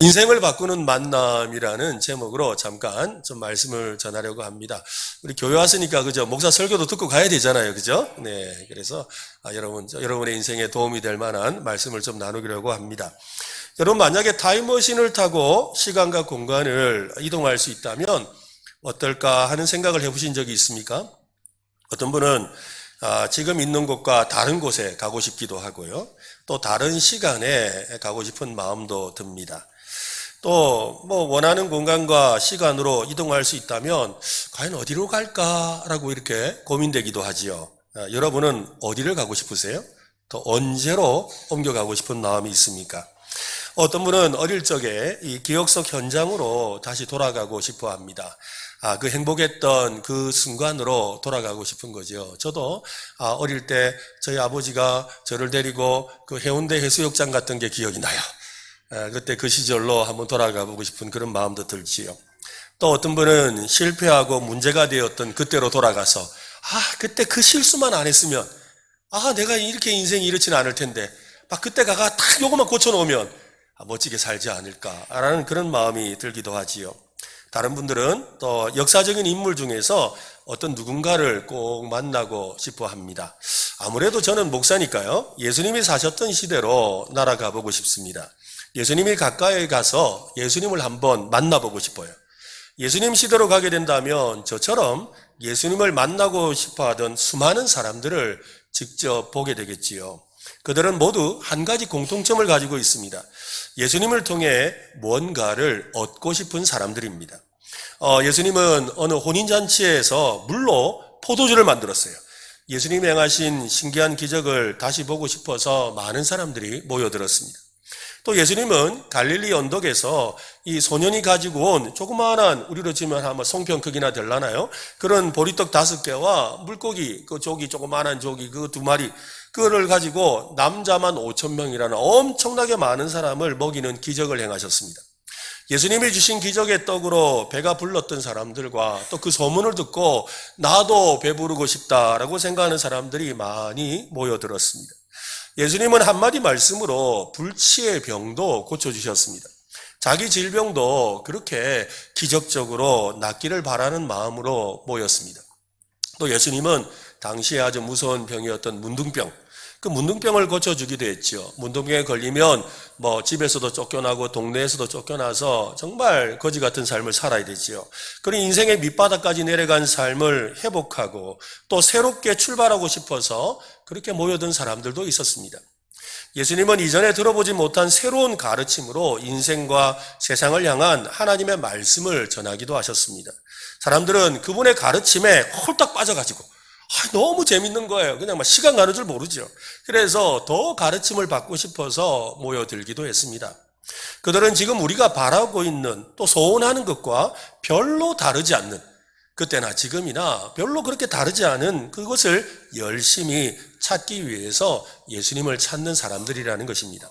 인생을 바꾸는 만남이라는 제목으로 잠깐 좀 말씀을 전하려고 합니다. 우리 교회 왔으니까 그죠? 목사 설교도 듣고 가야 되잖아요. 그죠? 네. 그래서 여러분의 인생에 도움이 될 만한 말씀을 좀 나누려고 합니다. 여러분 만약에 타임머신을 타고 시간과 공간을 이동할 수 있다면 어떨까 하는 생각을 해보신 적이 있습니까? 어떤 분은 지금 있는 곳과 다른 곳에 가고 싶기도 하고요. 또 다른 시간에 가고 싶은 마음도 듭니다. 또 원하는 공간과 시간으로 이동할 수 있다면 과연 어디로 갈까라고 이렇게 고민되기도 하지요. 여러분은 어디를 가고 싶으세요? 또 언제로 옮겨가고 싶은 마음이 있습니까? 어떤 분은 어릴 적에 이 기억 속 현장으로 다시 돌아가고 싶어 합니다. 그 행복했던 그 순간으로 돌아가고 싶은 거죠. 저도 어릴 때 저희 아버지가 저를 데리고 그 해운대 해수욕장 갔던 게 기억이 나요. 그때 그 시절로 한번 돌아가 보고 싶은 그런 마음도 들지요. 또 어떤 분은 실패하고 문제가 되었던 그때로 돌아가서 그때 그 실수만 안 했으면 내가 이렇게 인생이 이렇지는 않을 텐데 그때 가가 딱 요것만 고쳐놓으면 멋지게 살지 않을까라는 그런 마음이 들기도 하지요. 다른 분들은 또 역사적인 인물 중에서 어떤 누군가를 꼭 만나고 싶어 합니다. 아무래도 저는 목사니까요. 예수님이 사셨던 시대로 날아가 보고 싶습니다. 예수님이 가까이 가서 예수님을 한번 만나보고 싶어요. 예수님 시대로 가게 된다면 저처럼 예수님을 만나고 싶어 하던 수많은 사람들을 직접 보게 되겠지요. 그들은 모두 한 가지 공통점을 가지고 있습니다. 예수님을 통해 뭔가를 얻고 싶은 사람들입니다. 예수님은 어느 혼인잔치에서 물로 포도주를 만들었어요. 예수님이 행하신 신기한 기적을 다시 보고 싶어서 많은 사람들이 모여들었습니다. 또 예수님은 갈릴리 언덕에서 이 소년이 가지고 온 조그마한 우리로 치면 아마 송편 크기나 될라나요? 그런 보리떡 5개와 물고기 그 조그마한 조기 그 2마리 그거를 가지고 남자만 5,000명이라는 엄청나게 많은 사람을 먹이는 기적을 행하셨습니다. 예수님이 주신 기적의 떡으로 배가 불렀던 사람들과 또 그 소문을 듣고 나도 배부르고 싶다라고 생각하는 사람들이 많이 모여들었습니다. 예수님은 한마디 말씀으로 불치의 병도 고쳐주셨습니다. 자기 질병도 그렇게 기적적으로 낫기를 바라는 마음으로 모였습니다. 또 예수님은 당시에 아주 무서운 병이었던 문둥병, 그 문둥병을 고쳐주기도 했죠. 문둥병에 걸리면 집에서도 쫓겨나고 동네에서도 쫓겨나서 정말 거지 같은 삶을 살아야 되지요. 그런 인생의 밑바닥까지 내려간 삶을 회복하고 또 새롭게 출발하고 싶어서 그렇게 모여든 사람들도 있었습니다. 예수님은 이전에 들어보지 못한 새로운 가르침으로 인생과 세상을 향한 하나님의 말씀을 전하기도 하셨습니다. 사람들은 그분의 가르침에 홀딱 빠져가지고 너무 재밌는 거예요. 그냥 시간 가는 줄 모르죠. 그래서 더 가르침을 받고 싶어서 모여들기도 했습니다. 그들은 지금 우리가 바라고 있는 또 소원하는 것과 별로 다르지 않는, 그때나 지금이나 별로 그렇게 다르지 않은 그것을 열심히 찾기 위해서 예수님을 찾는 사람들이라는 것입니다.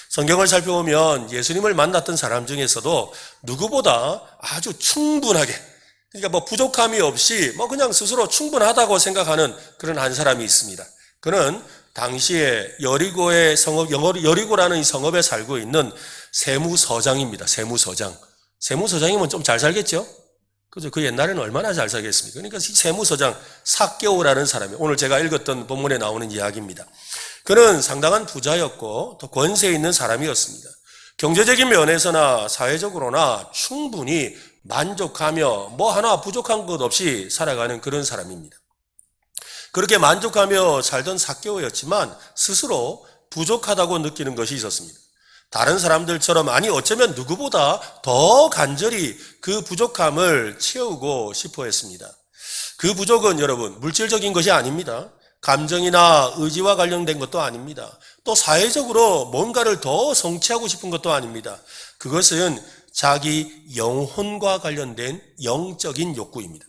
성경을 살펴보면 예수님을 만났던 사람 중에서도 누구보다 아주 충분하게, 그러니까 부족함이 없이 그냥 스스로 충분하다고 생각하는 그런 한 사람이 있습니다. 그는 당시에 여리고의 성읍, 여리고라는 이 성읍에 살고 있는 세무서장입니다. 세무서장. 세무서장이면 좀 잘 살겠죠? 그죠? 그 옛날에는 얼마나 잘 살겠습니까? 그러니까 세무서장 삭개오라는 사람이 오늘 제가 읽었던 본문에 나오는 이야기입니다. 그는 상당한 부자였고 또 권세 있는 사람이었습니다. 경제적인 면에서나 사회적으로나 충분히 만족하며 하나 부족한 것 없이 살아가는 그런 사람입니다. 그렇게 만족하며 살던 삭개오였지만 스스로 부족하다고 느끼는 것이 있었습니다. 다른 사람들처럼 어쩌면 누구보다 더 간절히 그 부족함을 채우고 싶어 했습니다. 그 부족은 여러분 물질적인 것이 아닙니다. 감정이나 의지와 관련된 것도 아닙니다. 또 사회적으로 뭔가를 더 성취하고 싶은 것도 아닙니다. 그것은 자기 영혼과 관련된 영적인 욕구입니다.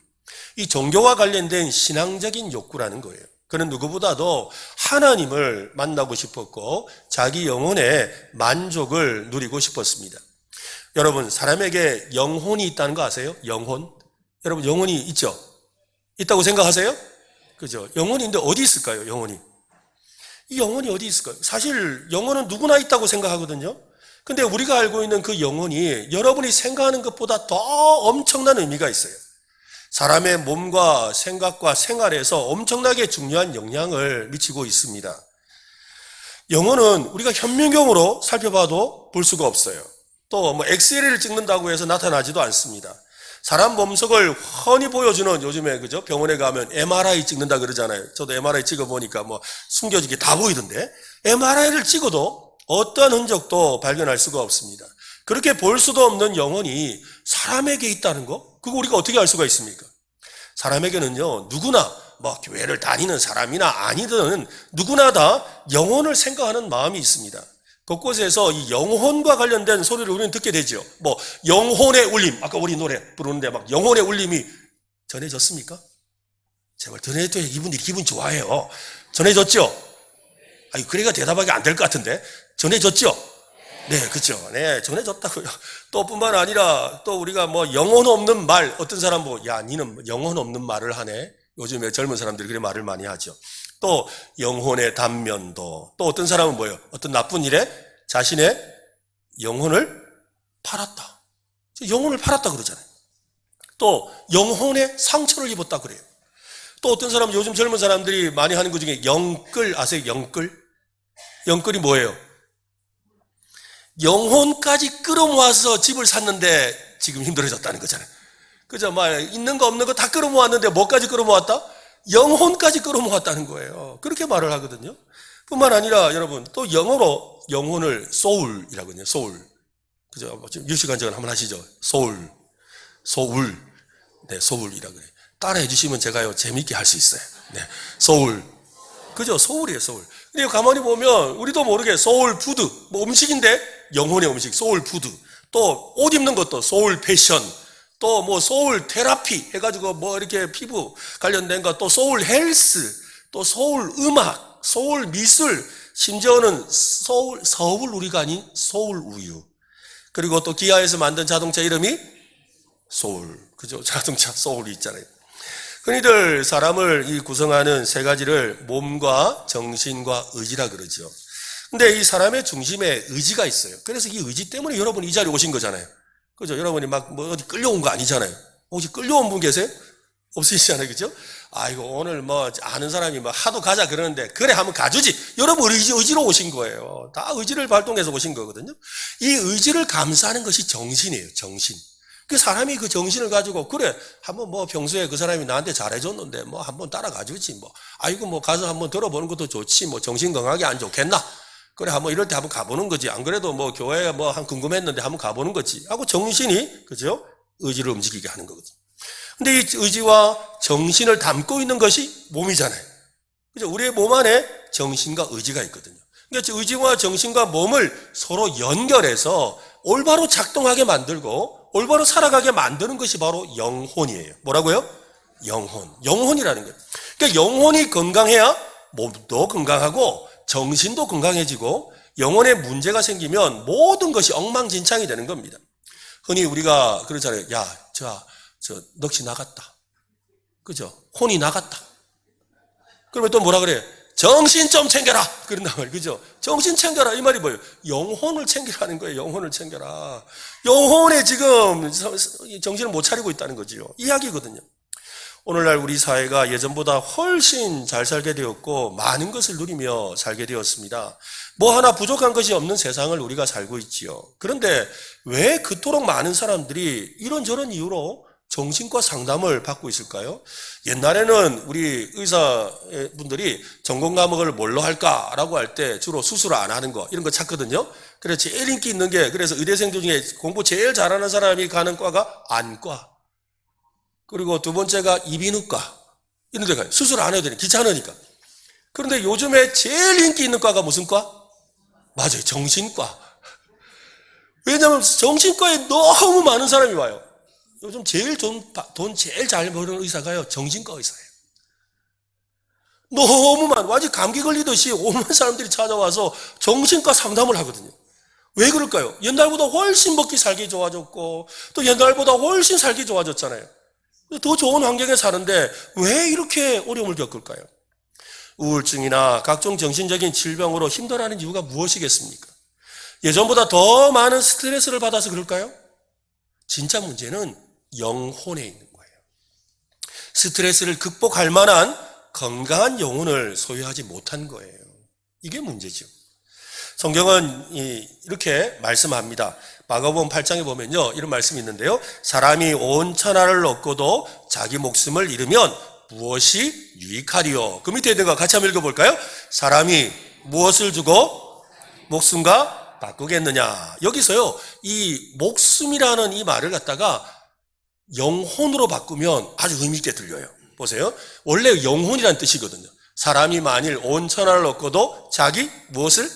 이 종교와 관련된 신앙적인 욕구라는 거예요. 그는 누구보다도 하나님을 만나고 싶었고 자기 영혼의 만족을 누리고 싶었습니다. 여러분, 사람에게 영혼이 있다는 거 아세요? 영혼? 여러분, 영혼이 있죠? 있다고 생각하세요? 그죠? 영혼이 있는데 어디 있을까요? 영혼이. 이 영혼이 어디 있을까요? 사실 영혼은 누구나 있다고 생각하거든요. 근데 우리가 알고 있는 그 영혼이 여러분이 생각하는 것보다 더 엄청난 의미가 있어요. 사람의 몸과 생각과 생활에서 엄청나게 중요한 영향을 미치고 있습니다. 영혼은 우리가 현미경으로 살펴봐도 볼 수가 없어요. 또 뭐 엑스레이를 찍는다고 해서 나타나지도 않습니다. 사람 몸속을 훤히 보여주는 요즘에 그죠? 병원에 가면 MRI 찍는다 그러잖아요. 저도 MRI 찍어보니까 뭐 숨겨지게 다 보이던데 MRI를 찍어도 어떠한 흔적도 발견할 수가 없습니다. 그렇게 볼 수도 없는 영혼이 사람에게 있다는 거? 그거 우리가 어떻게 알 수가 있습니까? 사람에게는요, 누구나 뭐 교회를 다니는 사람이나 아니든 누구나 다 영혼을 생각하는 마음이 있습니다. 곳곳에서 이 영혼과 관련된 소리를 우리는 듣게 되죠. 뭐 영혼의 울림, 아까 우리 노래 부르는데 막 영혼의 울림이 전해졌습니까? 제발 전해줘야 이분들이 기분 좋아해요. 전해졌죠? 아니 그래가 대답하기 안 될 것 같은데 전해졌죠? 네, 그렇죠. 네, 전해졌다고요. 또 뿐만 아니라 또 우리가 뭐 영혼 없는 말, 어떤 사람 뭐 야, 니는 영혼 없는 말을 하네. 요즘에 젊은 사람들이 그런 말을 많이 하죠. 또 영혼의 단면도, 또 어떤 사람은 뭐예요? 어떤 나쁜 일에 자신의 영혼을 팔았다. 영혼을 팔았다 그러잖아요. 또 영혼의 상처를 입었다 그래요. 또 어떤 사람은 요즘 젊은 사람들이 많이 하는 것 중에 영끌 아세요? 영끌? 영끌이 뭐예요? 영혼까지 끌어모아서 집을 샀는데 지금 힘들어졌다는 거잖아요. 그죠? 막 있는 거 없는 거 다 끌어모았는데 뭐까지 끌어모았다? 영혼까지 끌어모았다는 거예요. 그렇게 말을 하거든요. 뿐만 아니라 여러분 또 영어로 영혼을 soul이라고 해요. soul. 그죠? 지금 유시간적으로 한번 하시죠. soul. 네, soul이라고 해요. 따라해 주시면 제가요 재밌게 할 수 있어요. 네, soul. 그죠? soul이에요, soul. 근데 가만히 보면 우리도 모르게 soul food, 뭐 음식인데 영혼의 음식, soul food. 또 옷 입는 것도 soul fashion. 또 뭐 소울 테라피 해가지고 뭐 이렇게 피부 관련된 거, 또 소울 헬스, 또 소울 음악, 소울 미술, 심지어는 서울 우리가 아닌 소울 우유. 그리고 또 기아에서 만든 자동차 이름이 소울. 그죠? 자동차 소울이 있잖아요. 흔히들 사람을 이 구성하는 세 가지를 몸과 정신과 의지라 그러죠. 근데 이 사람의 중심에 의지가 있어요. 그래서 이 의지 때문에 여러분이 이 자리에 오신 거잖아요. 그죠? 여러분이 막 뭐 어디 끌려온 거 아니잖아요. 혹시 끌려온 분 계세요? 없으시잖아요. 그죠? 아이고, 오늘 뭐 아는 사람이 뭐 하도 가자 그러는데, 그래, 한번 가주지. 여러분 의지로 오신 거예요. 다 의지를 발동해서 오신 거거든요. 이 의지를 감싸는 것이 정신이에요. 정신. 그 사람이 그 정신을 가지고, 그래, 한번 뭐 평소에 그 사람이 나한테 잘해줬는데, 뭐 한번 따라가주지. 뭐, 아이고, 뭐 가서 한번 들어보는 것도 좋지. 뭐 정신 건강하게 안 좋겠나? 그래, 한번 이럴 때 한번 가보는 거지. 안 그래도 뭐 교회에 뭐 한 궁금했는데 한번 가보는 거지. 하고 정신이, 그죠? 의지를 움직이게 하는 거거든. 근데 이 의지와 정신을 담고 있는 것이 몸이잖아요. 그죠? 우리의 몸 안에 정신과 의지가 있거든요. 그러니까 의지와 정신과 몸을 서로 연결해서 올바로 작동하게 만들고 올바로 살아가게 만드는 것이 바로 영혼이에요. 뭐라고요? 영혼. 영혼이라는 거예요. 그러니까 영혼이 건강해야 몸도 건강하고 정신도 건강해지고 영혼에 문제가 생기면 모든 것이 엉망진창이 되는 겁니다. 흔히 우리가 그러잖아요. 야, 저 넋이 나갔다. 그죠? 혼이 나갔다. 그러면 또 뭐라 그래요? 정신 좀 챙겨라. 그런단 말이에요. 그죠? 정신 챙겨라. 이 말이 뭐예요? 영혼을 챙기라는 거예요. 영혼을 챙겨라. 영혼에 지금 정신을 못 차리고 있다는 거지요. 이야기거든요. 오늘날 우리 사회가 예전보다 훨씬 잘 살게 되었고 많은 것을 누리며 살게 되었습니다. 뭐 하나 부족한 것이 없는 세상을 우리가 살고 있지요. 그런데 왜 그토록 많은 사람들이 이런저런 이유로 정신과 상담을 받고 있을까요? 옛날에는 우리 의사분들이 전공 과목을 뭘로 할까라고 할 때 주로 수술 안 하는 거 이런 거 찾거든요. 그래서 제일 인기 있는 게 그래서 의대생들 중에 공부 제일 잘하는 사람이 가는 과가 안과. 그리고 두 번째가 이비인후과 이런 데 가요. 수술 안 해도 되니 귀찮으니까. 그런데 요즘에 제일 인기 있는 과가 무슨 과? 맞아요. 정신과. 왜냐하면 정신과에 너무 많은 사람이 와요. 요즘 제일 돈 제일 잘 버는 의사가요. 정신과 의사예요. 너무 많아. 완전 감기 걸리듯이 오만 사람들이 찾아와서 정신과 상담을 하거든요. 왜 그럴까요? 옛날보다 훨씬 먹기 살기 좋아졌고 또 옛날보다 훨씬 살기 좋아졌잖아요. 더 좋은 환경에 사는데 왜 이렇게 어려움을 겪을까요? 우울증이나 각종 정신적인 질병으로 힘들어하는 이유가 무엇이겠습니까? 예전보다 더 많은 스트레스를 받아서 그럴까요? 진짜 문제는 영혼에 있는 거예요. 스트레스를 극복할 만한 건강한 영혼을 소유하지 못한 거예요. 이게 문제죠. 성경은 이렇게 말씀합니다. 마가복음 8장에 보면요, 이런 말씀이 있는데요. 사람이 온 천하를 얻고도 자기 목숨을 잃으면 무엇이 유익하리요? 그 밑에 있는 거 같이 한번 읽어볼까요? 사람이 무엇을 주고 목숨과 바꾸겠느냐? 여기서요, 이 목숨이라는 이 말을 갖다가 영혼으로 바꾸면 아주 의미 있게 들려요. 보세요. 원래 영혼이라는 뜻이거든요. 사람이 만일 온 천하를 얻고도 자기 무엇을?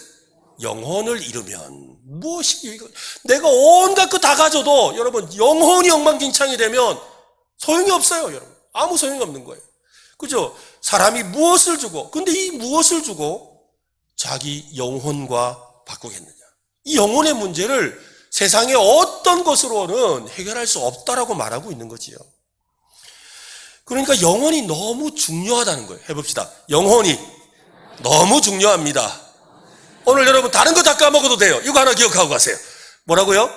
영혼을 잃으면 무엇이, 내가 온갖 거 다 가져도 여러분 영혼이 엉망진창이 되면 소용이 없어요. 여러분 아무 소용이 없는 거예요. 그죠? 사람이 무엇을 주고, 근데 이 무엇을 주고 자기 영혼과 바꾸겠느냐? 이 영혼의 문제를 세상의 어떤 것으로는 해결할 수 없다라고 말하고 있는 거지요. 그러니까 영혼이 너무 중요하다는 거예요. 해봅시다. 영혼이 너무 중요합니다. 오늘 여러분 다른 거 다 까먹어도 돼요. 이거 하나 기억하고 가세요. 뭐라고요?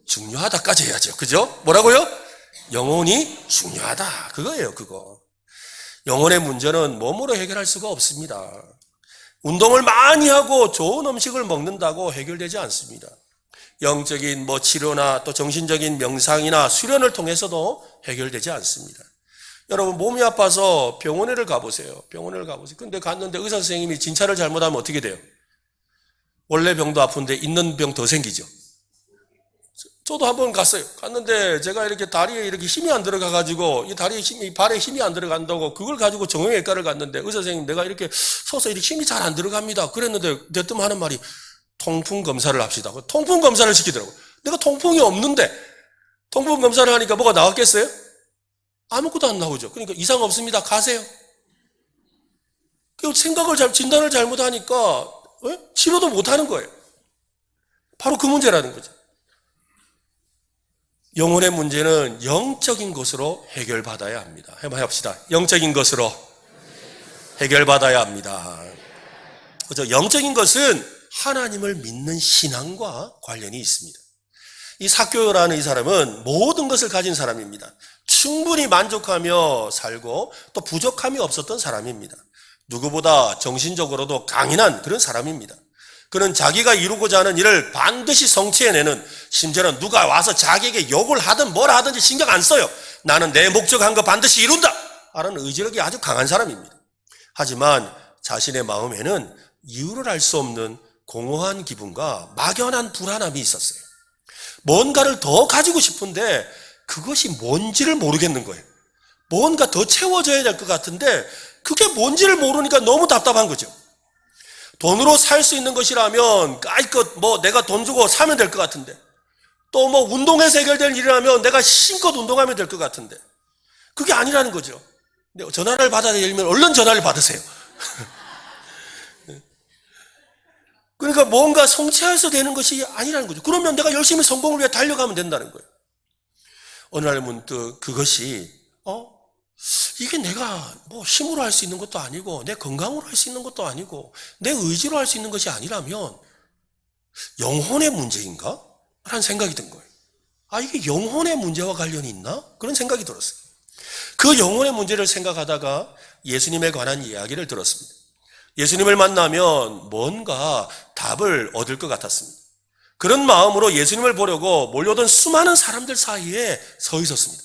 중요하다까지 해야죠. 그죠? 뭐라고요? 영혼이 중요하다. 그거예요, 그거. 영혼의 문제는 몸으로 해결할 수가 없습니다. 운동을 많이 하고 좋은 음식을 먹는다고 해결되지 않습니다. 영적인 치료나 또 정신적인 명상이나 수련을 통해서도 해결되지 않습니다. 여러분 몸이 아파서 병원에를 가보세요. 병원을 가보세요. 근데 갔는데 의사 선생님이 진찰을 잘못하면 어떻게 돼요? 원래 병도 아픈데 있는 병 더 생기죠. 저도 한번 갔어요. 갔는데 제가 이렇게 다리에 이렇게 힘이 안 들어가가지고 이 다리에 힘이, 발에 힘이 안 들어간다고 그걸 가지고 정형외과를 갔는데 의사 선생님 내가 이렇게 서서 이렇게 힘이 잘 안 들어갑니다. 그랬는데 대뜸 하는 말이 통풍 검사를 합시다. 통풍 검사를 시키더라고요. 내가 통풍이 없는데 통풍 검사를 하니까 뭐가 나왔겠어요? 아무것도 안 나오죠. 그러니까 이상 없습니다. 가세요. 진단을 잘못하니까 치료도 못하는 거예요. 바로 그 문제라는 거죠. 영혼의 문제는 영적인 것으로 해결받아야 합니다. 한번 해봅시다. 영적인 것으로 해결받아야 합니다. 그죠? 영적인 것은 하나님을 믿는 신앙과 관련이 있습니다. 이 삭개오라는 이 사람은 모든 것을 가진 사람입니다. 충분히 만족하며 살고 또 부족함이 없었던 사람입니다. 누구보다 정신적으로도 강인한 그런 사람입니다. 그는 자기가 이루고자 하는 일을 반드시 성취해내는, 심지어는 누가 와서 자기에게 욕을 하든 뭘 하든지 신경 안 써요. 나는 내 목적한 거 반드시 이룬다! 라는 의지력이 아주 강한 사람입니다. 하지만 자신의 마음에는 이유를 알 수 없는 공허한 기분과 막연한 불안함이 있었어요. 뭔가를 더 가지고 싶은데 그것이 뭔지를 모르겠는 거예요. 뭔가 더 채워져야 될 것 같은데 그게 뭔지를 모르니까 너무 답답한 거죠. 돈으로 살 수 있는 것이라면 까이껏 내가 돈 주고 사면 될 것 같은데, 또 운동해서 해결될 일이라면 내가 신껏 운동하면 될 것 같은데 그게 아니라는 거죠. 전화를 받아야 되면 얼른 전화를 받으세요. 그러니까 뭔가 성취해서 되는 것이 아니라는 거죠. 그러면 내가 열심히 성공을 위해 달려가면 된다는 거예요. 어느 날 문득 그것이 이게 내가 힘으로 할 수 있는 것도 아니고 내 건강으로 할 수 있는 것도 아니고 내 의지로 할 수 있는 것이 아니라면 영혼의 문제인가? 라는 생각이 든 거예요. 이게 영혼의 문제와 관련이 있나? 그런 생각이 들었어요. 그 영혼의 문제를 생각하다가 예수님에 관한 이야기를 들었습니다. 예수님을 만나면 뭔가 답을 얻을 것 같았습니다. 그런 마음으로 예수님을 보려고 몰려든 수많은 사람들 사이에 서 있었습니다.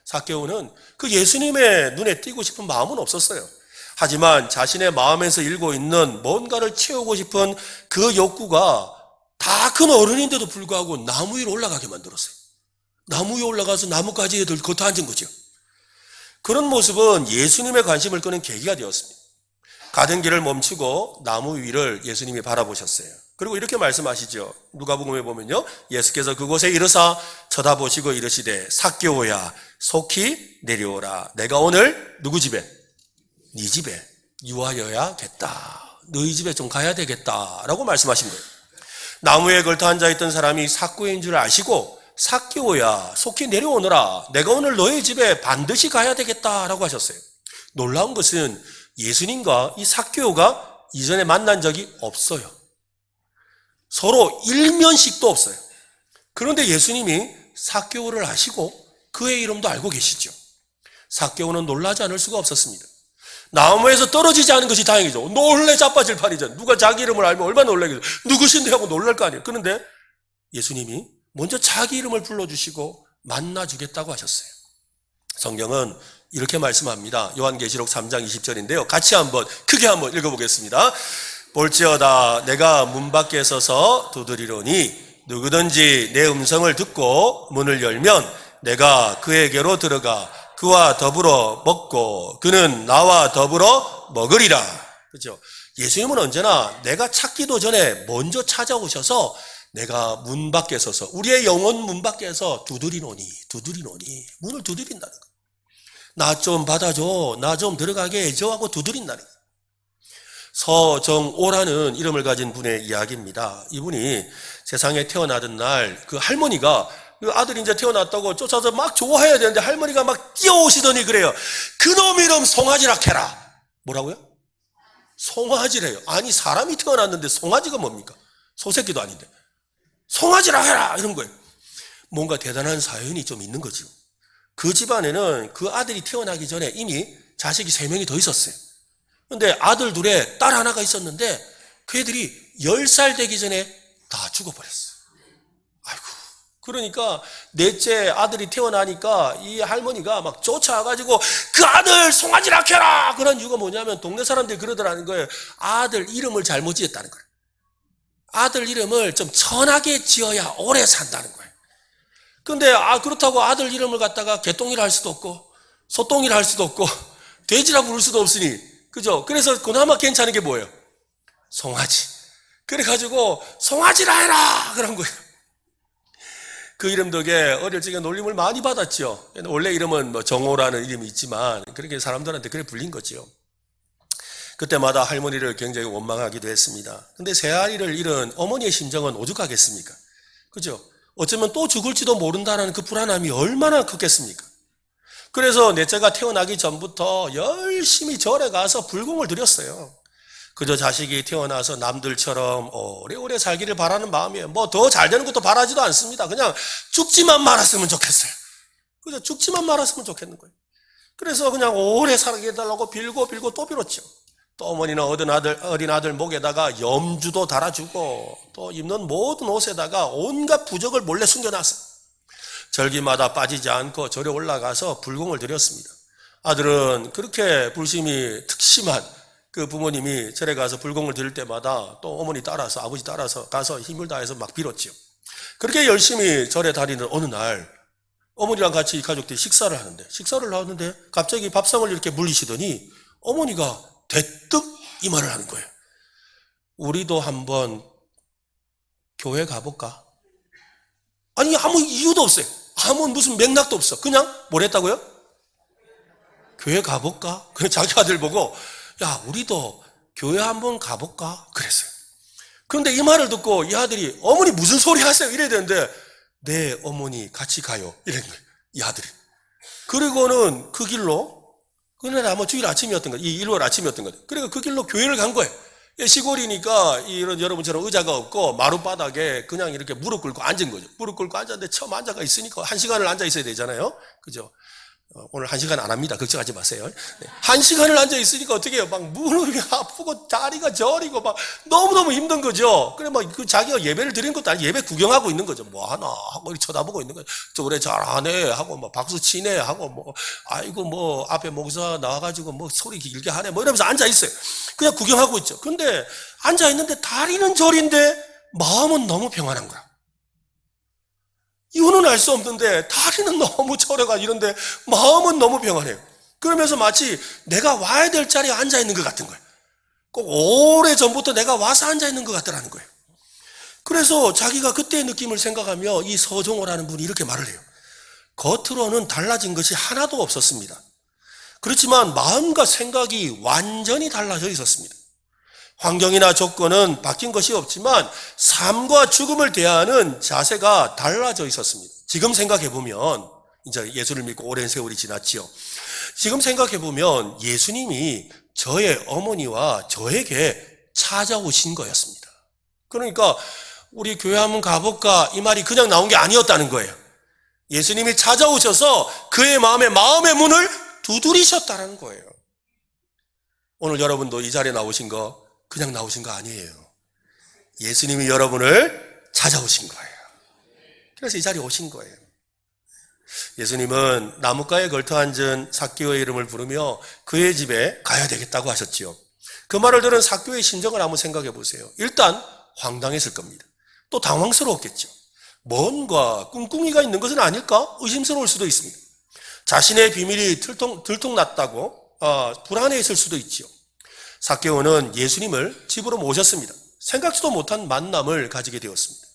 삭개오는 그 예수님의 눈에 띄고 싶은 마음은 없었어요. 하지만 자신의 마음에서 일고 있는 뭔가를 채우고 싶은 그 욕구가 다 큰 어른인데도 불구하고 나무 위로 올라가게 만들었어요. 나무 위에 올라가서 나뭇가지에 겉에 앉은 거죠. 그런 모습은 예수님의 관심을 끄는 계기가 되었습니다. 가던 길을 멈추고 나무 위를 예수님이 바라보셨어요. 그리고 이렇게 말씀하시죠. 누가복음에 보면요, 예수께서 그곳에 이르사 쳐다보시고 이르시되 삭개오야 속히 내려오라. 내가 오늘 누구 집에? 네 집에 유하여야겠다. 너희 집에 좀 가야 되겠다라고 말씀하신 거예요. 나무에 걸터 앉아있던 사람이 삭개오인 줄 아시고 삭개오야 속히 내려오너라. 내가 오늘 너희 집에 반드시 가야 되겠다라고 하셨어요. 놀라운 것은 예수님과 이 삭개오가 이전에 만난 적이 없어요. 서로 일면식도 없어요. 그런데 예수님이 삭개오를 아시고 그의 이름도 알고 계시죠. 삭개오는 놀라지 않을 수가 없었습니다. 나무에서 떨어지지 않은 것이 다행이죠. 놀래 자빠질 판이죠. 누가 자기 이름을 알면 얼마나 놀라겠어요. 누구신데 하고 놀랄 거 아니에요. 그런데 예수님이 먼저 자기 이름을 불러주시고 만나주겠다고 하셨어요. 성경은 이렇게 말씀합니다. 요한계시록 3장 20절인데요. 같이 한번 크게 한번 읽어보겠습니다. 볼지어다 내가 문 밖에 서서 두드리노니 누구든지 내 음성을 듣고 문을 열면 내가 그에게로 들어가 그와 더불어 먹고 그는 나와 더불어 먹으리라. 그렇죠? 예수님은 언제나 내가 찾기도 전에 먼저 찾아오셔서 내가 문 밖에 서서 우리의 영혼 문 밖에서 두드리노니 문을 두드린다는 거예요. 나 좀 받아줘, 나 좀 들어가게 해줘 하고 두드린다는 거예요. 서정오라는 이름을 가진 분의 이야기입니다. 이분이 세상에 태어나던 날 그 할머니가 그 아들이 이제 태어났다고 쫓아서 막 좋아해야 되는데 할머니가 막 뛰어오시더니 그래요. 그놈 이름 송아지라 캐라. 뭐라고요? 송아지래요. 아니 사람이 태어났는데 송아지가 뭡니까? 소새끼도 아닌데. 송아지라 해라 이런 거예요. 뭔가 대단한 사연이 좀 있는 거죠. 그 집안에는 그 아들이 태어나기 전에 이미 자식이 3명이 더 있었어요. 그런데 아들 둘에 딸 하나가 있었는데 그 애들이 10살 되기 전에 다 죽어버렸어요. 아이고. 그러니까 넷째 아들이 태어나니까 이 할머니가 막 쫓아와가지고 그 아들 송아지라 켜라! 그런 이유가 뭐냐면 동네 사람들이 그러더라는 거예요. 아들 이름을 잘못 지었다는 거예요. 아들 이름을 좀 천하게 지어야 오래 산다는 거예요. 근데 그렇다고 아들 이름을 갖다가 개똥이라 할 수도 없고 소똥이라 할 수도 없고 돼지라 부를 수도 없으니 그죠? 그래서 그나마 괜찮은 게 뭐예요? 송아지. 그래가지고 송아지라 해라! 그런 거예요. 그 이름 덕에 어릴 적에 놀림을 많이 받았죠. 원래 이름은 뭐 정호라는 이름이 있지만 그렇게 사람들한테 그래 불린 거죠. 그때마다 할머니를 굉장히 원망하기도 했습니다. 근데 세 아이를 잃은 어머니의 심정은 오죽하겠습니까? 그죠? 어쩌면 또 죽을지도 모른다는 그 불안함이 얼마나 컸겠습니까? 그래서 넷째가 태어나기 전부터 열심히 절에 가서 불공을 드렸어요. 그저 자식이 태어나서 남들처럼 오래오래 살기를 바라는 마음이에요. 뭐 더 잘 되는 것도 바라지도 않습니다. 그냥 죽지만 말았으면 좋겠어요. 그저 죽지만 말았으면 좋겠는 거예요. 그래서 그냥 오래 살게 해달라고 빌고 또 빌었죠. 또 어머니는 어린 아들 목에다가 염주도 달아주고 또 입는 모든 옷에다가 온갖 부적을 몰래 숨겨놨어요. 절기마다 빠지지 않고 절에 올라가서 불공을 드렸습니다. 아들은 그렇게 불심이 특심한 그 부모님이 절에 가서 불공을 드릴 때마다 또 어머니 따라서 아버지 따라서 가서 힘을 다해서 막 빌었죠. 그렇게 열심히 절에 다니는 어느 날 어머니랑 같이 가족들이 식사를 하는데 갑자기 밥상을 이렇게 물리시더니 어머니가 대뜸 이 말을 하는 거예요. 우리도 한번 교회 가볼까? 아니 아무 이유도 없어요. 아무 무슨 맥락도 없어. 그냥 뭘 했다고요? 교회 가볼까? 그냥 자기 아들 보고 야 우리도 교회 한번 가볼까? 그랬어요. 그런데 이 말을 듣고 이 아들이 어머니 무슨 소리 하세요? 이래야 되는데 네 어머니 같이 가요. 이런 거예요. 이 아들이. 그리고는 그 길로 그날 아마 주일 아침이었던 거예요. 이 일월 아침이었던 거예요. 그러니까 그 길로 교회를 간 거예요. 시골이니까 이런 여러분처럼 의자가 없고 마룻바닥에 그냥 이렇게 무릎 꿇고 앉은 거죠. 무릎 꿇고 앉았는데 처음 앉아가 있으니까 1시간을 앉아 있어야 되잖아요. 그죠? 오늘 1시간 안 합니다. 걱정하지 마세요. 네. 1시간을 앉아 있으니까 어떻게 해요? 막 무릎이 아프고 다리가 저리고 막 너무너무 힘든 거죠. 그래 막 그 자기가 예배를 드리는 것도 아니고 예배 구경하고 있는 거죠. 뭐 하나 하고 이렇게 쳐다보고 있는 거죠. 저래 잘하네 하고 뭐 박수 치네 하고 뭐 아이고 뭐 앞에 목사 나와가지고 뭐 소리 길게 하네 뭐 이러면서 앉아 있어요. 그냥 구경하고 있죠. 근데 앉아 있는데 다리는 저린데 마음은 너무 평안한 거야. 이유는 알 수 없는데 다리는 너무 저려가 이런데 마음은 너무 평안해요. 그러면서 마치 내가 와야 될 자리에 앉아 있는 것 같은 거예요. 꼭 오래전부터 내가 와서 앉아 있는 것 같더라는 거예요. 그래서 자기가 그때의 느낌을 생각하며 이 서정호라는 분이 이렇게 말을 해요. 겉으로는 달라진 것이 하나도 없었습니다. 그렇지만 마음과 생각이 완전히 달라져 있었습니다. 환경이나 조건은 바뀐 것이 없지만 삶과 죽음을 대하는 자세가 달라져 있었습니다. 지금 생각해보면 이제 예수를 믿고 오랜 세월이 지났지요. 지금 생각해보면 예수님이 저의 어머니와 저에게 찾아오신 거였습니다. 그러니까 우리 교회 한번 가볼까? 이 말이 그냥 나온 게 아니었다는 거예요. 예수님이 찾아오셔서 그의 마음의 문을 두드리셨다는 거예요. 오늘 여러분도 이 자리에 나오신 거 그냥 나오신 거 아니에요. 예수님이 여러분을 찾아오신 거예요. 그래서 이 자리에 오신 거예요. 예수님은 나뭇가에 걸터 앉은 삭개오의 이름을 부르며 그의 집에 가야 되겠다고 하셨지요. 그 말을 들은 삭개오의 심정을 한번 생각해 보세요. 일단 황당했을 겁니다. 또 당황스러웠겠죠. 뭔가 꿍꿍이가 있는 것은 아닐까? 의심스러울 수도 있습니다. 자신의 비밀이 들통났다고 불안해했을 수도 있지요. 삭개오는 예수님을 집으로 모셨습니다. 생각지도 못한 만남을 가지게 되었습니다.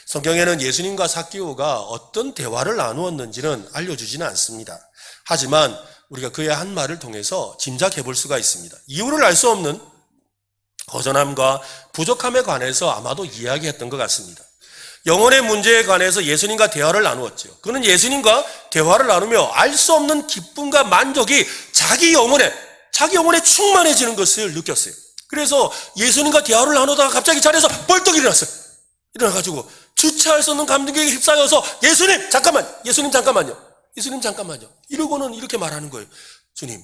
성경에는 예수님과 삭개오가 어떤 대화를 나누었는지는 알려주지는 않습니다. 하지만 우리가 그의 한 말을 통해서 짐작해 볼 수가 있습니다. 이유를 알 수 없는 허전함과 부족함에 관해서 아마도 이야기했던 것 같습니다. 영혼의 문제에 관해서 예수님과 대화를 나누었죠. 그는 예수님과 대화를 나누며 알 수 없는 기쁨과 만족이 자기 영혼에 충만해지는 것을 느꼈어요. 그래서 예수님과 대화를 나누다가 갑자기 자리에서 벌떡 일어났어요. 일어나가지고 주체할 수 없는 감동에 휩싸여서 예수님 잠깐만요. 이러고는 이렇게 말하는 거예요. 주님,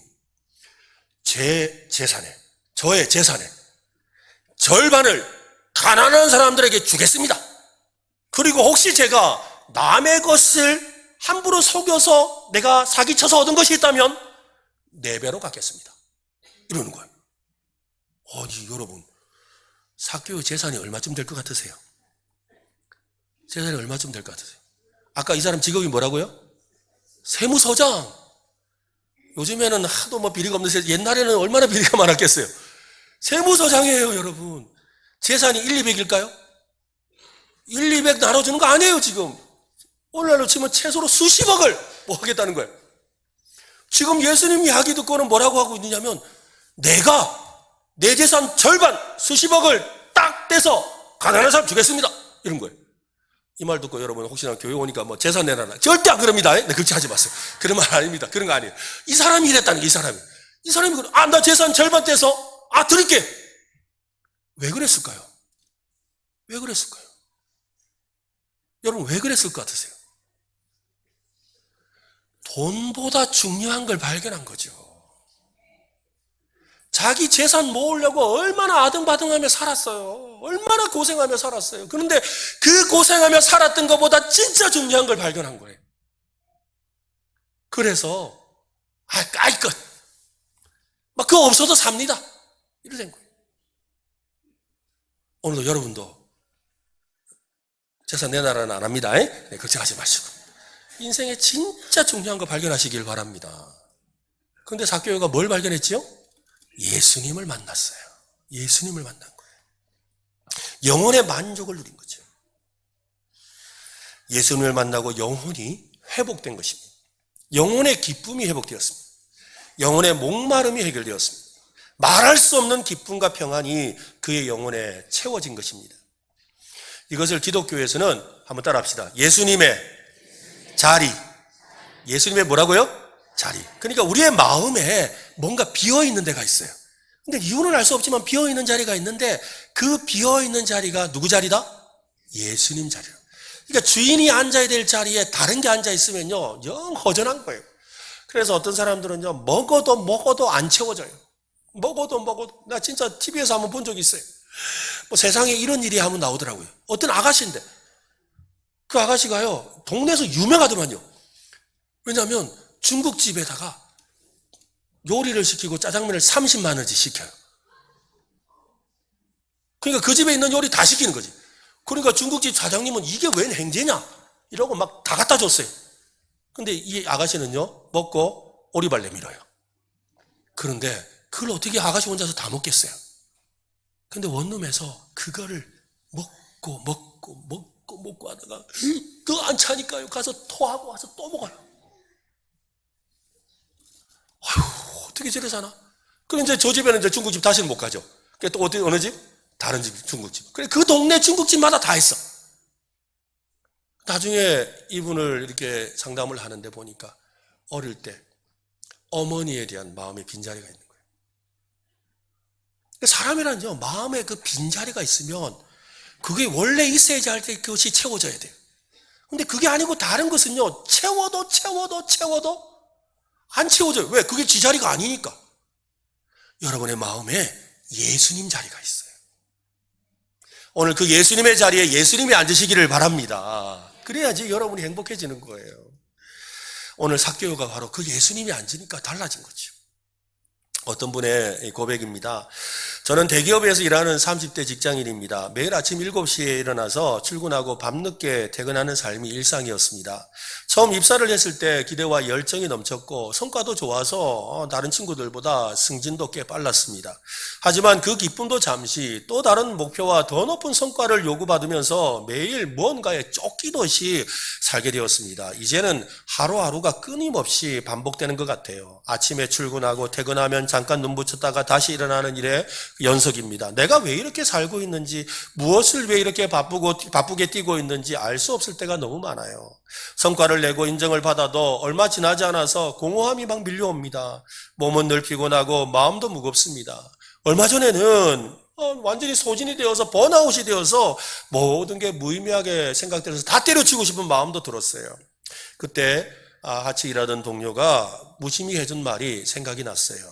저의 재산의 절반을 가난한 사람들에게 주겠습니다. 그리고 혹시 제가 남의 것을 함부로 속여서 내가 사기쳐서 얻은 것이 있다면 4배로 갚겠습니다. 이러는 거예요. 여러분, 삭개오의 재산이 얼마쯤 될 것 같으세요? 재산이 얼마쯤 될 것 같으세요? 아까 이 사람 직업이 뭐라고요? 세무서장. 요즘에는 하도 비리가 없는데 옛날에는 얼마나 비리가 많았겠어요. 세무서장이에요, 여러분. 재산이 1, 200일까요? 1, 200 나눠주는 거 아니에요, 지금. 오늘날로 치면 최소로 수십억을 하겠다는 거예요. 지금 예수님 이야기 듣고는 뭐라고 하고 있느냐면, 내가 내 재산 절반, 수십억을 딱 떼서 가난한 사람 주겠습니다. 이런 거예요. 이 말 듣고 여러분 혹시나 교회 오니까 재산 내놔라. 절대 안 그럽니다. 네, 그렇게 하지 마세요. 그런 말 아닙니다. 그런 거 아니에요. 이 사람이 이랬다는 게, 이 사람이 나 재산 절반 떼서 드릴게. 왜 그랬을까요? 여러분 왜 그랬을 것 같으세요? 돈보다 중요한 걸 발견한 거죠. 자기 재산 모으려고 얼마나 아등바등하며 살았어요. 얼마나 고생하며 살았어요. 그런데 그 고생하며 살았던 것보다 진짜 중요한 걸 발견한 거예요. 그래서 끝. 그거 없어도 삽니다. 이렇게 된 거예요. 오늘도 여러분도 재산 내놔라는 안 합니다. 네, 걱정하지 마시고 인생에 진짜 중요한 거 발견하시길 바랍니다. 그런데 삭개오가 뭘 발견했지요? 예수님을 만났어요. 예수님을 만난 거예요. 영혼의 만족을 누린 거죠. 예수님을 만나고 영혼이 회복된 것입니다. 영혼의 기쁨이 회복되었습니다. 영혼의 목마름이 해결되었습니다. 말할 수 없는 기쁨과 평안이 그의 영혼에 채워진 것입니다. 이것을 기독교에서는 한번 따라합시다. 예수님의 자리. 예수님의 뭐라고요? 자리. 그러니까 우리의 마음에 뭔가 비어있는 데가 있어요. 근데 이유는 알 수 없지만 비어있는 자리가 있는데 그 비어있는 자리가 누구 자리다? 예수님 자리다. 그러니까 주인이 앉아야 될 자리에 다른 게 앉아있으면요, 영 허전한 거예요. 그래서 어떤 사람들은요, 먹어도 안 채워져요. 먹어도. 나 진짜 TV에서 한번 본 적이 있어요. 세상에 이런 일이 한번 나오더라고요. 어떤 아가씨인데, 그 아가씨가요, 동네에서 유명하더만요. 왜냐하면 중국집에다가 요리를 시키고 짜장면을 30만 원씩 시켜요. 그러니까 그 집에 있는 요리 다 시키는 거지. 그러니까 중국집 사장님은 이게 웬 행제냐? 이러고 막 다 갖다 줬어요. 근데 이 아가씨는요, 먹고 오리발 내밀어요. 그런데 그걸 어떻게 아가씨 혼자서 다 먹겠어요? 근데 원룸에서 그거를 먹고 하다가 더 안 차니까요. 가서 토하고 와서 또 먹어요. 아휴, 어떻게 저래 사나? 그럼 이제 저 집에는 이제 중국집 다시는 못 가죠. 그래 또 어느 집? 다른 집 중국집. 그래 그 동네 중국집마다 다 있어. 나중에 이분을 이렇게 상담을 하는데 보니까 어릴 때 어머니에 대한 마음의 빈자리가 있는 거예요. 사람이란요, 마음에 그 빈자리가 있으면 그게 원래 있어야지 할 때 그것이 채워져야 돼요. 근데 그게 아니고 다른 것은요, 채워도 안 채워져요. 왜? 그게 지 자리가 아니니까. 여러분의 마음에 예수님 자리가 있어요. 오늘 그 예수님의 자리에 예수님이 앉으시기를 바랍니다. 그래야지 여러분이 행복해지는 거예요. 오늘 삭개오가 바로 그 예수님이 앉으니까 달라진 거죠. 어떤 분의 고백입니다. 저는 대기업에서 일하는 30대 직장인입니다. 매일 아침 7시에 일어나서 출근하고 밤늦게 퇴근하는 삶이 일상이었습니다. 처음 입사를 했을 때 기대와 열정이 넘쳤고 성과도 좋아서 다른 친구들보다 승진도 꽤 빨랐습니다. 하지만 그 기쁨도 잠시 또 다른 목표와 더 높은 성과를 요구받으면서 매일 무언가에 쫓기듯이 살게 되었습니다. 이제는 하루하루가 끊임없이 반복되는 것 같아요. 아침에 출근하고 퇴근하면 잠깐 눈 붙였다가 다시 일어나는 일의 연속입니다. 내가 왜 이렇게 살고 있는지, 무엇을 왜 이렇게 바쁘게 뛰고 있는지 알 수 없을 때가 너무 많아요. 성과를 내고 인정을 받아도 얼마 지나지 않아서 공허함이 막 밀려옵니다. 몸은 늘 피곤하고 마음도 무겁습니다. 얼마 전에는 완전히 소진이 되어서 번아웃이 되어서 모든 게 무의미하게 생각되어서 다 때려치고 싶은 마음도 들었어요. 그때 같이 일하던 동료가 무심히 해준 말이 생각이 났어요.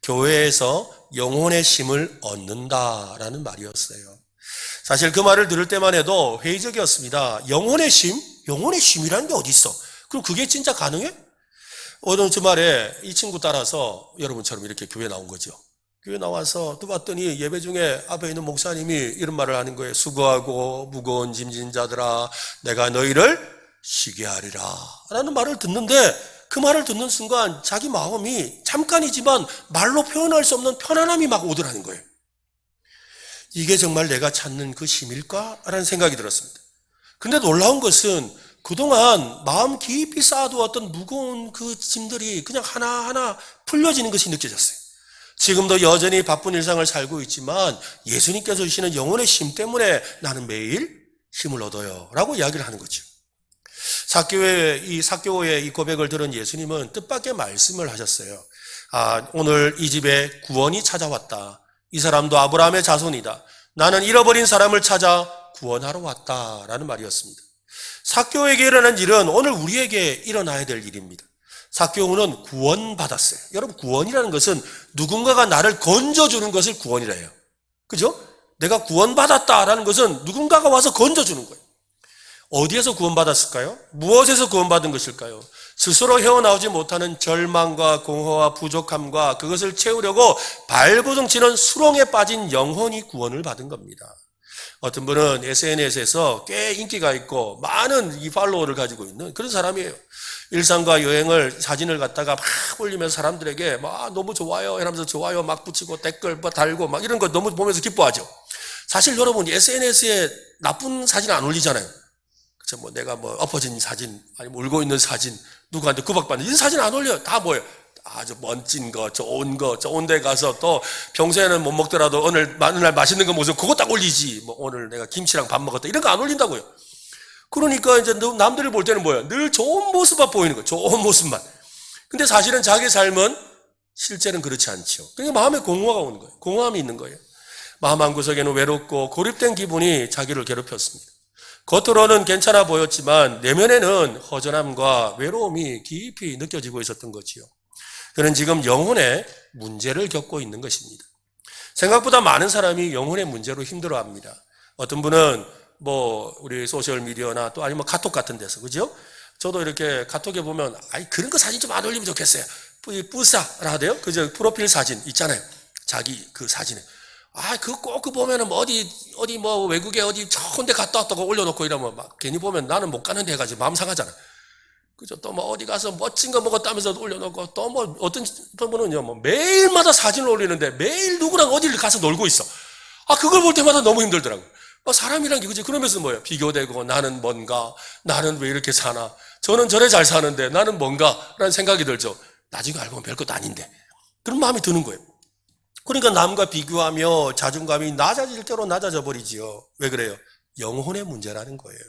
교회에서 영혼의 쉼을 얻는다라는 말이었어요. 사실 그 말을 들을 때만 해도 회의적이었습니다. 영혼의 쉼? 영혼의 쉼이라는 게 어디 있어? 그럼 그게 진짜 가능해? 어느 주말에 이 친구 따라서 여러분처럼 이렇게 교회 나온 거죠. 교회 나와서 또 봤더니 예배 중에 앞에 있는 목사님이 이런 말을 하는 거예요. 수고하고 무거운 짐진 자들아, 내가 너희를 쉬게 하리라 라는 말을 듣는데, 그 말을 듣는 순간 자기 마음이 잠깐이지만 말로 표현할 수 없는 편안함이 막 오더라는 거예요. 이게 정말 내가 찾는 그 쉼일까? 라는 생각이 들었습니다. 근데 놀라운 것은 그동안 마음 깊이 쌓아두었던 무거운 그 짐들이 그냥 하나하나 풀려지는 것이 느껴졌어요. 지금도 여전히 바쁜 일상을 살고 있지만 예수님께서 주시는 영혼의 쉼 때문에 나는 매일 힘을 얻어요 라고 이야기를 하는 거죠. 삭개오의 이 고백을 들은 예수님은 뜻밖의 말씀을 하셨어요. 오늘 이 집에 구원이 찾아왔다. 이 사람도 아브라함의 자손이다. 나는 잃어버린 사람을 찾아 구원하러 왔다라는 말이었습니다. 삭개오에게 일어난 일은 오늘 우리에게 일어나야 될 일입니다. 삭개오는 구원받았어요. 여러분, 구원이라는 것은 누군가가 나를 건져주는 것을 구원이라 해요. 그죠? 내가 구원받았다라는 것은 누군가가 와서 건져주는 거예요. 어디에서 구원받았을까요? 무엇에서 구원받은 것일까요? 스스로 헤어나오지 못하는 절망과 공허와 부족함과 그것을 채우려고 발버둥치는 수렁에 빠진 영혼이 구원을 받은 겁니다. 어떤 분은 SNS에서 꽤 인기가 있고 많은 이 팔로워를 가지고 있는 그런 사람이에요. 일상과 여행을 사진을 갖다가 막 올리면서 사람들에게 막 너무 좋아요 이러면서 좋아요 막 붙이고 댓글 달고 막 이런 거 너무 보면서 기뻐하죠. 사실 여러분, SNS에 나쁜 사진 안 올리잖아요. 그렇죠? 내가 엎어진 사진, 아니면 울고 있는 사진, 누구한테 구박받는 이런 사진 안 올려요. 다 뭐예요? 아주 멋진 거, 좋은 데 가서 또 평소에는 못 먹더라도 어느 날 맛있는 거 먹어서 그거 딱 올리지. 오늘 내가 김치랑 밥 먹었다. 이런 거 안 올린다고요. 그러니까 이제 남들을 볼 때는 뭐예요? 늘 좋은 모습만 보이는 거예요. 좋은 모습만. 근데 사실은 자기 삶은 실제는 그렇지 않죠. 그러니까 마음에 공허가 오는 거예요. 공허함이 있는 거예요. 마음 한구석에는 외롭고 고립된 기분이 자기를 괴롭혔습니다. 겉으로는 괜찮아 보였지만 내면에는 허전함과 외로움이 깊이 느껴지고 있었던 거지요. 그는 지금 영혼의 문제를 겪고 있는 것입니다. 생각보다 많은 사람이 영혼의 문제로 힘들어합니다. 어떤 분은 우리 소셜미디어나 또 아니면 카톡 같은 데서, 그죠? 저도 이렇게 카톡에 보면, 그런 거 사진 좀 안 올리면 좋겠어요. 뿌싸라 하대요. 그죠? 프로필 사진 있잖아요. 자기 그 사진에. 그거 꼭 보면은 외국에 어디 좋은 데 갔다 왔다고 올려놓고 이러면 막 괜히 보면 나는 못 가는 데 해가지고 마음 상하잖아. 그죠? 또 어디 가서 멋진 거 먹었다면서 올려놓고 또 어떤 분은요, 매일마다 사진을 올리는데 매일 누구랑 어디를 가서 놀고 있어. 그걸 볼 때마다 너무 힘들더라고요. 사람이란 게, 그지? 그러면서 비교되고 나는 뭔가, 나는 왜 이렇게 사나, 저는 저래 잘 사는데 나는 뭔가, 라는 생각이 들죠. 나중에 알고 보면 별것도 아닌데. 그런 마음이 드는 거예요. 그러니까 남과 비교하며 자존감이 낮아질 대로 낮아져 버리지요. 왜 그래요? 영혼의 문제라는 거예요.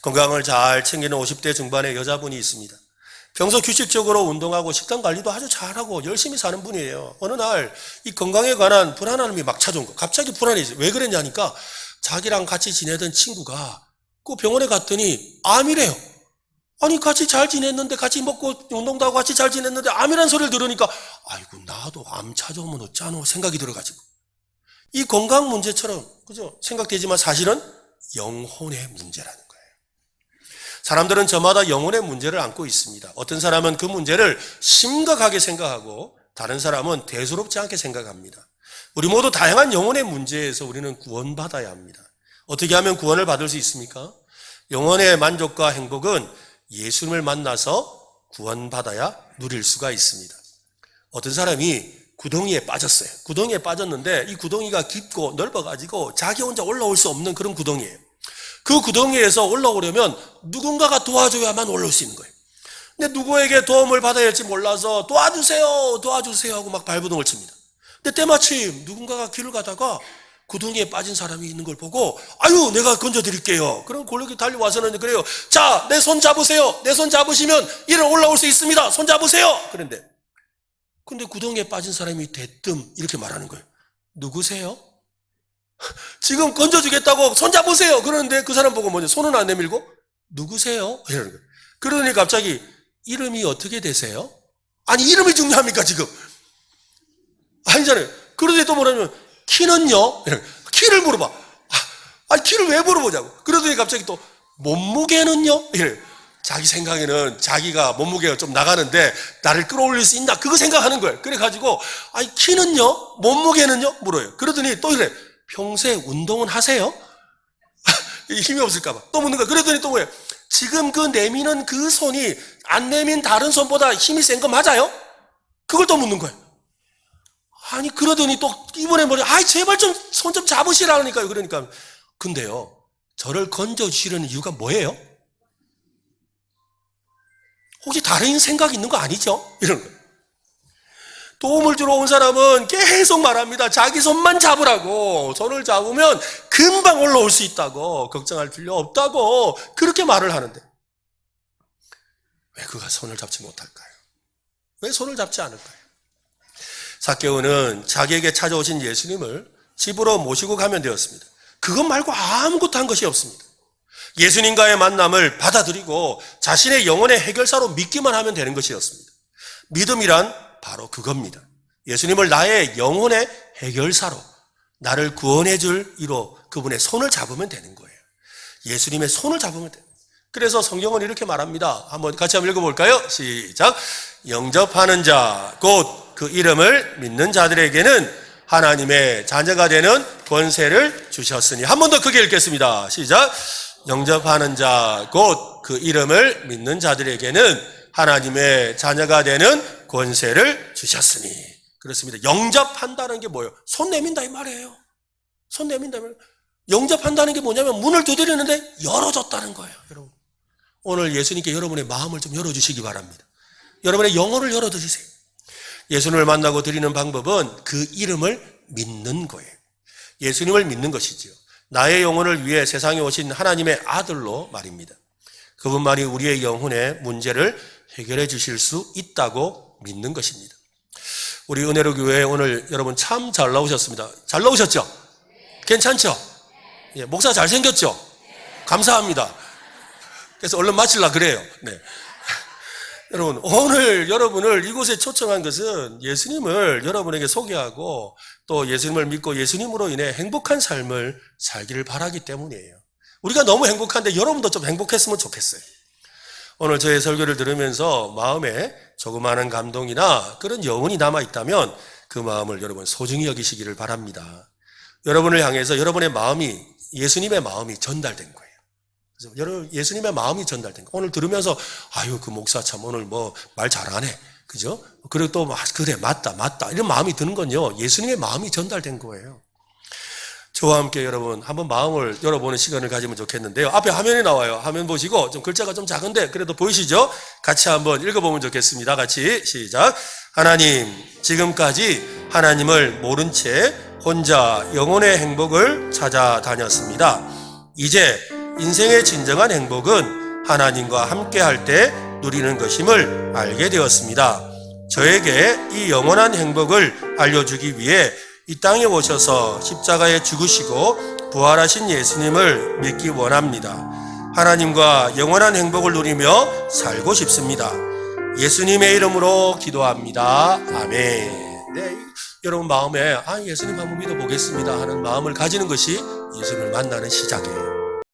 건강을 잘 챙기는 50대 중반의 여자분이 있습니다. 평소 규칙적으로 운동하고 식단 관리도 아주 잘하고 열심히 사는 분이에요. 어느 날 이 건강에 관한 불안함이 막 찾아온 거. 갑자기 불안해지죠. 왜 그랬냐니까 자기랑 같이 지내던 친구가 그 병원에 갔더니 암이래요. 아니 같이 잘 지냈는데, 같이 먹고 운동도 하고 같이 잘 지냈는데 암이란 소리를 들으니까 아이고 나도 암 찾아오면 어쩌노 생각이 들어가지고, 이 건강 문제처럼 그죠 생각되지만 사실은 영혼의 문제라는 거예요. 사람들은 저마다 영혼의 문제를 안고 있습니다. 어떤 사람은 그 문제를 심각하게 생각하고 다른 사람은 대수롭지 않게 생각합니다. 우리 모두 다양한 영혼의 문제에서 우리는 구원받아야 합니다. 어떻게 하면 구원을 받을 수 있습니까? 영혼의 만족과 행복은 예수님을 만나서 구원받아야 누릴 수가 있습니다. 어떤 사람이 구덩이에 빠졌어요. 구덩이에 빠졌는데 이 구덩이가 깊고 넓어가지고 자기 혼자 올라올 수 없는 그런 구덩이에요. 그 구덩이에서 올라오려면 누군가가 도와줘야만 올라올 수 있는 거예요. 근데 누구에게 도움을 받아야 할지 몰라서 도와주세요, 도와주세요 하고 막 발버둥을 칩니다. 근데 때마침 누군가가 길을 가다가 구덩이에 빠진 사람이 있는 걸 보고 아유 내가 건져드릴게요. 그럼 골목이 달려와서는 그래요. 자, 내 손 잡으세요. 내 손 잡으시면 이를 올라올 수 있습니다. 손 잡으세요. 근데 구덩이에 빠진 사람이 대뜸 이렇게 말하는 거예요. 누구세요? 지금 건져주겠다고 손 잡으세요. 그러는데 그 사람 보고 먼저 손은 안 내밀고 누구세요? 이러는 거예요. 그러더니 갑자기 이름이 어떻게 되세요? 아니 이름이 중요합니까 지금? 아니잖아요. 그러더니 또 뭐냐면 키는요? 키를 물어봐. 아니 키를 왜 물어보자고. 그러더니 갑자기 또 몸무게는요? 이래요. 자기 생각에는 자기가 몸무게가 좀 나가는데 나를 끌어올릴 수 있나? 그거 생각하는 거예요. 그래가지고 아니 키는요? 몸무게는요? 물어요. 그러더니 또 이래. 평소에 운동은 하세요? 힘이 없을까봐 또 묻는 거예요. 그러더니 또 뭐예요? 지금 그 내미는 그 손이 안 내민 다른 손보다 힘이 센 거 맞아요? 그걸 또 묻는 거예요. 아니 그러더니 또 이번에 뭐래? 아이 제발 좀 손 좀 잡으시라니까요. 그러니까 근데요 저를 건져주시려는 이유가 뭐예요? 혹시 다른 생각이 있는 거 아니죠? 이런 거예요. 도움을 주러 온 사람은 계속 말합니다. 자기 손만 잡으라고. 손을 잡으면 금방 올라올 수 있다고. 걱정할 필요 없다고. 그렇게 말을 하는데 왜 그가 손을 잡지 못할까요? 왜 손을 잡지 않을까요? 삭개오는 자기에게 찾아오신 예수님을 집으로 모시고 가면 되었습니다. 그것 말고 아무것도 한 것이 없습니다. 예수님과의 만남을 받아들이고 자신의 영혼의 해결사로 믿기만 하면 되는 것이었습니다. 믿음이란 바로 그겁니다. 예수님을 나의 영혼의 해결사로, 나를 구원해 줄 이로 그분의 손을 잡으면 되는 거예요. 예수님의 손을 잡으면 돼요. 그래서 성경은 이렇게 말합니다. 같이 한번 읽어볼까요? 시작. 영접하는 자, 곧 그 이름을 믿는 자들에게는 하나님의 자녀가 되는 권세를 주셨으니. 한 번 더 크게 읽겠습니다. 시작. 영접하는 자, 곧 그 이름을 믿는 자들에게는 하나님의 자녀가 되는 권세를 주셨으니. 그렇습니다. 영접한다는 게 뭐예요? 손 내민다 이 말이에요. 손 내민다 이 말이에요. 영접한다는 게 뭐냐면 문을 두드리는데 열어줬다는 거예요. 여러분, 오늘 예수님께 여러분의 마음을 좀 열어주시기 바랍니다. 여러분의 영혼을 열어두시세요. 예수님을 만나고 드리는 방법은 그 이름을 믿는 거예요. 예수님을 믿는 것이지요. 나의 영혼을 위해 세상에 오신 하나님의 아들로 말입니다. 그분만이 우리의 영혼의 문제를 해결해 주실 수 있다고 믿는 것입니다. 우리 은혜로 교회에 오늘 여러분 참 잘 나오셨습니다. 잘 나오셨죠? 괜찮죠? 예, 목사 잘생겼죠? 감사합니다. 그래서 얼른 마치려고 그래요. 네. 여러분, 오늘 여러분을 이곳에 초청한 것은 예수님을 여러분에게 소개하고 또 예수님을 믿고 예수님으로 인해 행복한 삶을 살기를 바라기 때문이에요. 우리가 너무 행복한데 여러분도 좀 행복했으면 좋겠어요. 오늘 저의 설교를 들으면서 마음에 조그마한 감동이나 그런 여운이 남아있다면 그 마음을 여러분 소중히 여기시기를 바랍니다. 여러분을 향해서 여러분의 마음이, 예수님의 마음이 전달된 거예요. 예수님의 마음이 전달된 거. 오늘 들으면서 아유 그 목사 참 오늘 뭐 말 잘하네, 그죠? 그리고 또 그래 맞다 이런 마음이 드는 건요 예수님의 마음이 전달된 거예요. 저와 함께 여러분 한번 마음을 열어보는 시간을 가지면 좋겠는데요. 앞에 화면이 나와요. 화면 보시고 좀 글자가 좀 작은데 그래도 보이시죠? 같이 한번 읽어보면 좋겠습니다. 같이 시작. 하나님, 지금까지 하나님을 모른 채 혼자 영혼의 행복을 찾아다녔습니다. 이제 인생의 진정한 행복은 하나님과 함께할 때 누리는 것임을 알게 되었습니다. 저에게 이 영원한 행복을 알려주기 위해 이 땅에 오셔서 십자가에 죽으시고 부활하신 예수님을 믿기 원합니다. 하나님과 영원한 행복을 누리며 살고 싶습니다. 예수님의 이름으로 기도합니다. 아멘. 네, 여러분 마음에 예수님 한번 믿어보겠습니다 하는 마음을 가지는 것이 예수님을 만나는 시작이에요.